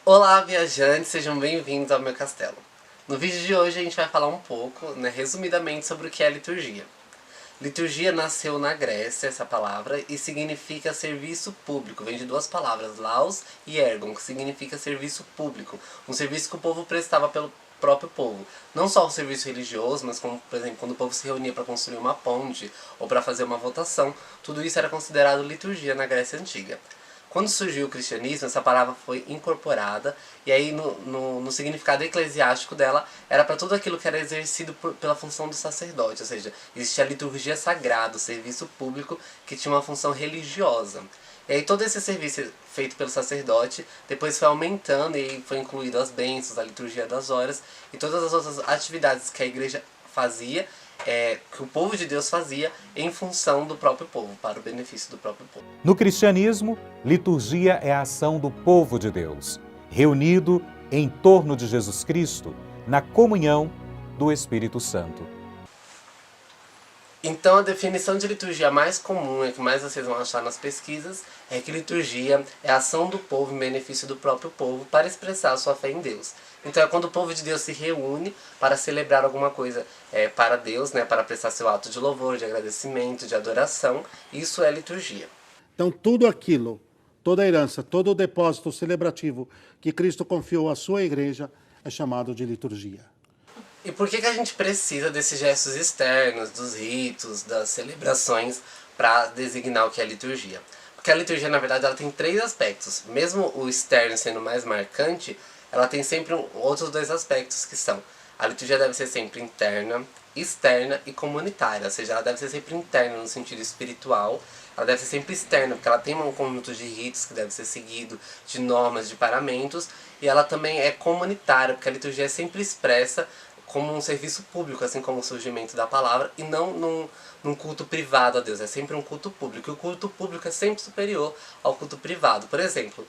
Olá, viajantes, sejam bem-vindos ao meu castelo. No vídeo de hoje a gente vai falar um pouco, resumidamente, sobre o que é liturgia. Liturgia nasceu na Grécia, essa palavra, e significa serviço público. Vem de duas palavras, laos e ergon, que significa serviço público. Um serviço que o povo prestava pelo próprio povo. Não só o serviço religioso, mas como, por exemplo, quando o povo se reunia para construir uma ponte ou para fazer uma votação, tudo isso era considerado liturgia na Grécia Antiga. Quando surgiu o cristianismo, essa palavra foi incorporada, e aí no significado eclesiástico dela, era para tudo aquilo que era exercido pela função do sacerdote, ou seja, existia a liturgia sagrada, o serviço público que tinha uma função religiosa. E aí todo esse serviço feito pelo sacerdote, depois foi aumentando e foi incluído as bênçãos, a liturgia das horas, e todas as outras atividades que a igreja fazia, que o povo de Deus fazia em função do próprio povo, para o benefício do próprio povo. No cristianismo, liturgia é a ação do povo de Deus, reunido em torno de Jesus Cristo, na comunhão do Espírito Santo. Então a definição de liturgia mais comum, e que mais vocês vão achar nas pesquisas, é que liturgia é a ação do povo em benefício do próprio povo para expressar a sua fé em Deus. Então é quando o povo de Deus se reúne para celebrar alguma coisa para Deus, para prestar seu ato de louvor, de agradecimento, de adoração. Isso é liturgia. Então tudo aquilo, toda a herança, todo o depósito celebrativo que Cristo confiou à sua igreja é chamado de liturgia. E por que a gente precisa desses gestos externos, dos ritos, das celebrações, para designar o que é liturgia? Porque a liturgia, na verdade, ela tem três aspectos. Mesmo o externo sendo mais marcante, ela tem sempre outros dois aspectos que são: a liturgia deve ser sempre interna, externa e comunitária. Ou seja, ela deve ser sempre interna no sentido espiritual, ela deve ser sempre externa, porque ela tem um conjunto de ritos que deve ser seguido, de normas, de paramentos, e ela também é comunitária, porque a liturgia é sempre expressa como um serviço público, assim como o surgimento da palavra, e não num culto privado a Deus, é sempre um culto público, e o culto público é sempre superior ao culto privado. Por exemplo,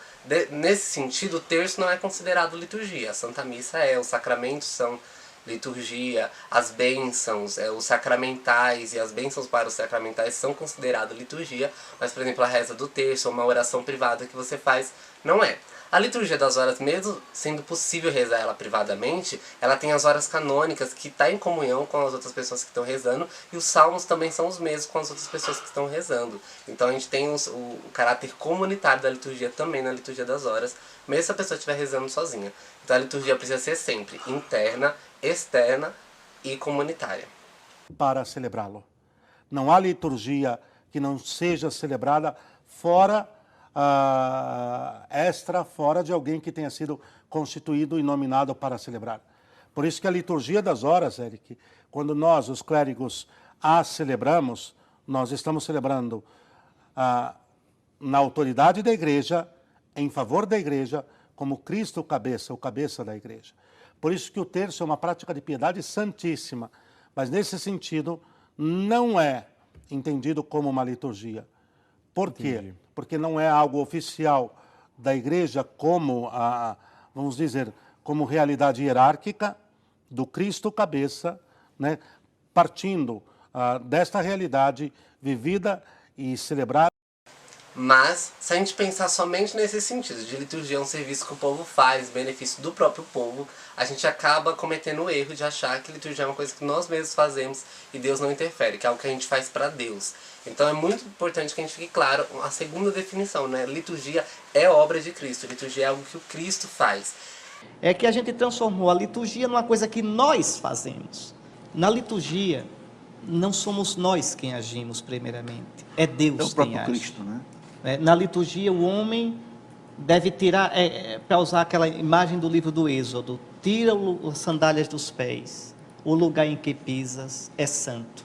nesse sentido, o terço não é considerado liturgia, a Santa Missa os sacramentos são liturgia, as bênçãos, os sacramentais e as bênçãos para os sacramentais são considerados liturgia, mas, por exemplo, a reza do terço ou uma oração privada que você faz, não é. A liturgia das horas, mesmo sendo possível rezar ela privadamente, ela tem as horas canônicas que está em comunhão com as outras pessoas que estão rezando, e os salmos também são os mesmos com as outras pessoas que estão rezando. Então a gente tem o caráter comunitário da liturgia também na liturgia das horas, mesmo se a pessoa estiver rezando sozinha. Então a liturgia precisa ser sempre interna, externa e comunitária. Para celebrá-lo. Não há liturgia que não seja celebrada fora fora de alguém que tenha sido constituído e nominado para celebrar. Por isso que a liturgia das horas, Eric, quando nós, os clérigos, a celebramos, nós estamos celebrando na autoridade da igreja, em favor da igreja, como Cristo o cabeça da igreja. Por isso que o terço é uma prática de piedade santíssima, mas nesse sentido não é entendido como uma liturgia. Por quê? Entendi. Porque não é algo oficial da igreja como, vamos dizer, como realidade hierárquica do Cristo cabeça, partindo desta realidade vivida e celebrada. Mas, se a gente pensar somente nesse sentido, de liturgia é um serviço que o povo faz, benefício do próprio povo, a gente acaba cometendo o erro de achar que liturgia é uma coisa que nós mesmos fazemos e Deus não interfere, que é algo que a gente faz para Deus. Então é muito importante que a gente fique claro a segunda definição, liturgia é obra de Cristo, liturgia é algo que o Cristo faz. É que a gente transformou a liturgia numa coisa que nós fazemos. Na liturgia, não somos nós quem agimos primeiramente, é Deus quem age. Cristo, Na liturgia, o homem deve tirar, para usar aquela imagem do livro do Êxodo, tira as sandálias dos pés, o lugar em que pisas é santo.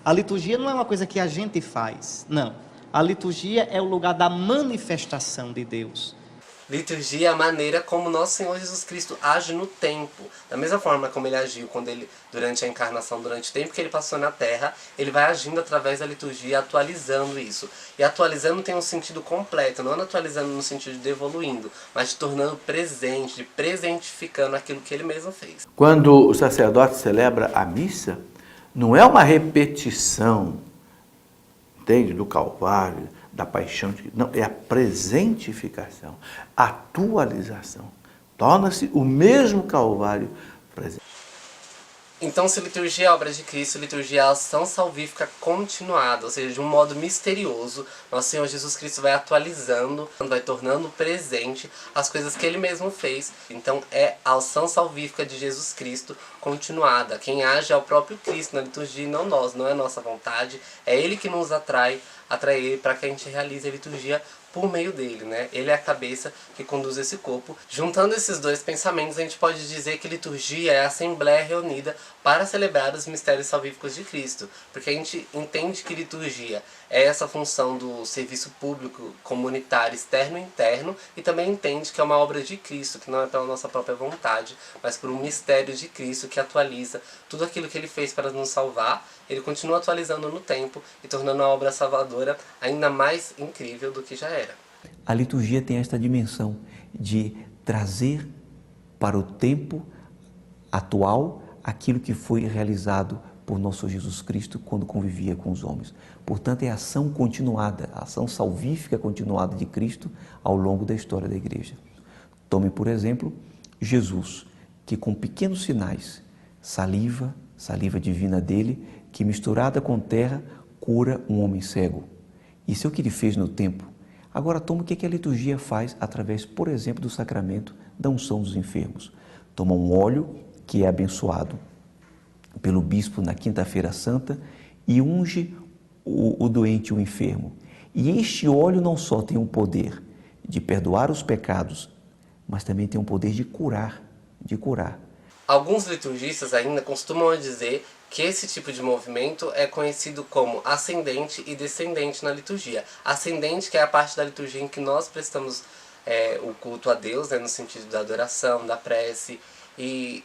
A liturgia não é uma coisa que a gente faz, não. A liturgia é o lugar da manifestação de Deus. Liturgia é a maneira como nosso Senhor Jesus Cristo age no tempo. Da mesma forma como ele agiu durante a encarnação, durante o tempo que ele passou na Terra, ele vai agindo através da liturgia, atualizando isso. E atualizando tem um sentido completo, não atualizando no sentido de evoluindo, mas de tornando presente, de presentificando aquilo que ele mesmo fez. Quando o sacerdote celebra a missa, não é uma repetição, entende, do Calvário, da paixão de Cristo. Não, é a presentificação, a atualização. Torna-se o mesmo Calvário presente. Então, se liturgia é a obra de Cristo, liturgia é a ação salvífica continuada, ou seja, de um modo misterioso, nosso Senhor Jesus Cristo vai atualizando, vai tornando presente as coisas que Ele mesmo fez. Então, é a ação salvífica de Jesus Cristo continuada. Quem age é o próprio Cristo na liturgia e não nós, não é nossa vontade. É Ele que nos atrai Ele para que a gente realize a liturgia por meio dele, né? Ele é a cabeça que conduz esse corpo. Juntando esses dois pensamentos, a gente pode dizer que liturgia é a assembleia reunida para celebrar os mistérios salvíficos de Cristo. Porque a gente entende que liturgia é essa função do serviço público, comunitário, externo e interno, e também entende que é uma obra de Cristo, que não é pela nossa própria vontade, mas por um mistério de Cristo que atualiza tudo aquilo que Ele fez para nos salvar. Ele continua atualizando no tempo e tornando a obra salvadora ainda mais incrível do que já era. A liturgia tem esta dimensão de trazer para o tempo atual aquilo que foi realizado por nosso Jesus Cristo quando convivia com os homens. Portanto, é a ação continuada, a ação salvífica continuada de Cristo ao longo da história da Igreja. Tome, por exemplo, Jesus, que com pequenos sinais, saliva divina dele, que misturada com terra cura um homem cego. Isso é o que ele fez no tempo. Agora toma o que a liturgia faz através, por exemplo, do sacramento da unção dos enfermos. Toma um óleo que é abençoado pelo bispo na quinta-feira santa e unge o doente, o enfermo. E este óleo não só tem o poder de perdoar os pecados, mas também tem o poder de curar. Alguns liturgistas ainda costumam dizer que esse tipo de movimento é conhecido como ascendente e descendente na liturgia. Ascendente, que é a parte da liturgia em que nós prestamos o culto a Deus, né, no sentido da adoração, da prece, e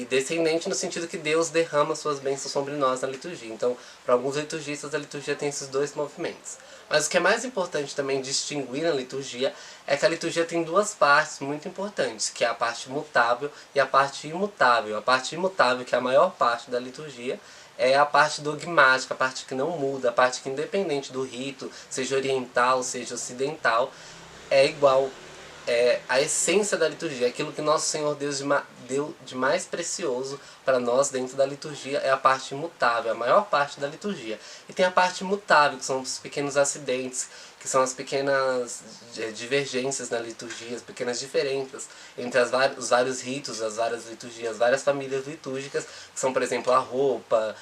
descendente no sentido que Deus derrama suas bênçãos sobre nós na liturgia. Então, para alguns liturgistas, a liturgia tem esses dois movimentos. Mas o que é mais importante também distinguir na liturgia é que a liturgia tem duas partes muito importantes, que é a parte mutável e a parte imutável. A parte imutável, que é a maior parte da liturgia, é a parte dogmática, a parte que não muda, a parte que, independente do rito, seja oriental, seja ocidental, é igual. É a essência da liturgia, aquilo que nosso Senhor Deus deu de mais precioso para nós dentro da liturgia é a parte imutável, a maior parte da liturgia. E tem a parte mutável, que são os pequenos acidentes, que são as pequenas divergências na liturgia, as pequenas diferenças entre os vários ritos, as várias liturgias, as várias famílias litúrgicas, que são, por exemplo, a roupa,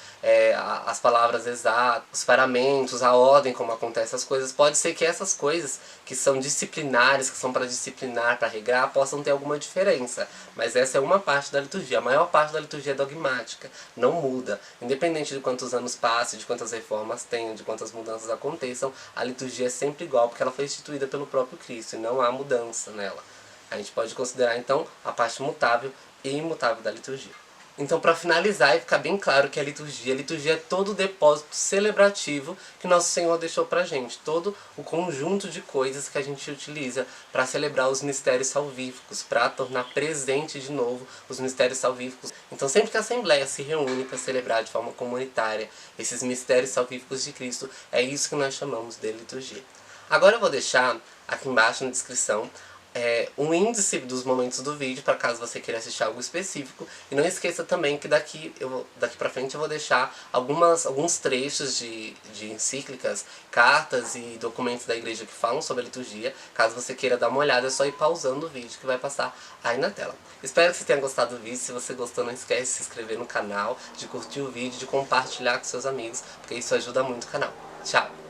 as palavras exatas, os paramentos, a ordem como acontecem as coisas. Pode ser que essas coisas que são disciplinares, que são para disciplinar, para regrar, possam ter alguma diferença. Mas essa é uma parte da liturgia. A maior parte da liturgia é dogmática, não muda. Independente de quantos anos passem, de quantas reformas tenham, de quantas mudanças aconteçam, a liturgia é sempre igual, porque ela foi instituída pelo próprio Cristo e não há mudança nela. A gente pode considerar, então, a parte mutável e imutável da liturgia. Então, para finalizar e ficar bem claro que a liturgia é todo o depósito celebrativo que Nosso Senhor deixou pra gente, todo o conjunto de coisas que a gente utiliza para celebrar os mistérios salvíficos, para tornar presente de novo os mistérios salvíficos. Então, sempre que a Assembleia se reúne para celebrar de forma comunitária esses mistérios salvíficos de Cristo, é isso que nós chamamos de liturgia. Agora eu vou deixar aqui embaixo na descrição um índice dos momentos do vídeo, para caso você queira assistir algo específico. E não esqueça também que daqui pra frente eu vou deixar alguns trechos de encíclicas, cartas e documentos da igreja que falam sobre a liturgia. Caso você queira dar uma olhada, é só ir pausando o vídeo que vai passar aí na tela. Espero que você tenha gostado do vídeo. Se você gostou, não esquece de se inscrever no canal, de curtir o vídeo, de compartilhar com seus amigos, porque isso ajuda muito o canal. Tchau!